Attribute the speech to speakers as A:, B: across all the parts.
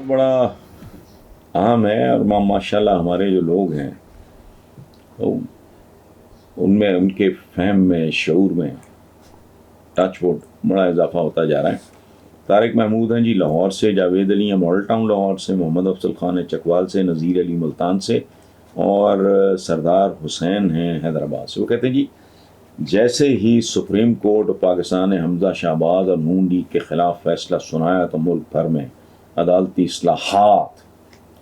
A: बड़ा अहम है और माशाल्लाह हमारे जो लोग हैं तो उनमें उनके फहम में शऊर में टच वुड बड़ा इजाफा होता जा रहा है। तारिक महमूद हैं जी लाहौर से, जावेद अली हैं मॉडल टाउन लाहौर से, मोहम्मद अफजल खान है चकवाल से, नज़ीर अली मुल्तान से और सरदार हुसैन हैं हैदराबाद से। वो कहते हैं जी जैसे ही सुप्रीम कोर्ट पाकिस्तान ने हमजा शहबाज और नून लीग के ख़िलाफ़ फैसला सुनाया तो मुल्क भर में अदालती इस्लाहात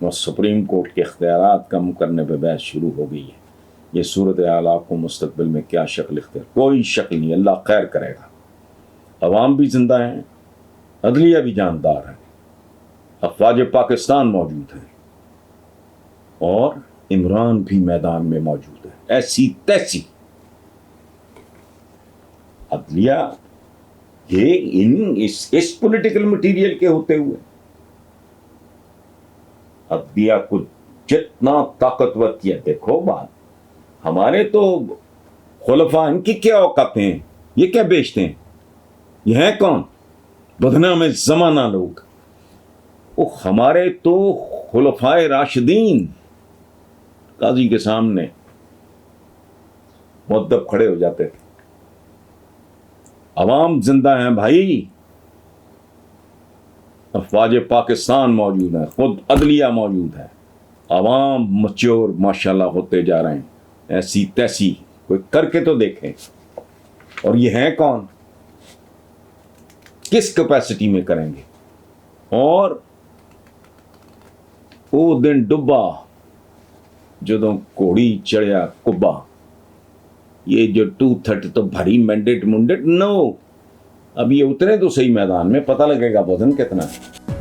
A: और सुप्रीम कोर्ट के इख्तियारात कम करने पर बहस शुरू हो गई है। ये सूरत हाल आपको मुस्तकबिल में क्या शक्ल इख्तियार, कोई शक्ल नहीं, अल्लाह खैर करेगा। अवाम भी जिंदा हैं, अदलिया भी जानदार है, अफवाज पाकिस्तान मौजूद है और इमरान भी मैदान में मौजूद है। ऐसी तैसी अदलिया ये इस पॉलिटिकल मटीरियल के होते हुए अदलिया को जितना ताकतवर किया, देखो बात हमारे तो खुलफा, इनकी क्या औकातें हैं, ये क्या बेचते हैं, ये हैं कौन, बदनाम में जमाना लोग। वो हमारे तो खुलफाए राशिदीन काजी के सामने मुअद्दब खड़े हो जाते थे। अवाम जिंदा हैं भाई, अफवाज पाकिस्तान मौजूद है, खुद अदलिया मौजूद है, अवाम मच्योर माशाल्लाह होते जा रहे हैं। ऐसी तैसी कोई करके तो देखें। और ये हैं कौन, किस कैपेसिटी में करेंगे। और वो दिन डुब्बा जदों घोड़ी चढ़िया कुब्बा, ये जो 230 तो भरी मैंडेट मुंडेट नो, अब ये उतरे तो सही मैदान में, पता लगेगा वजन कितना है।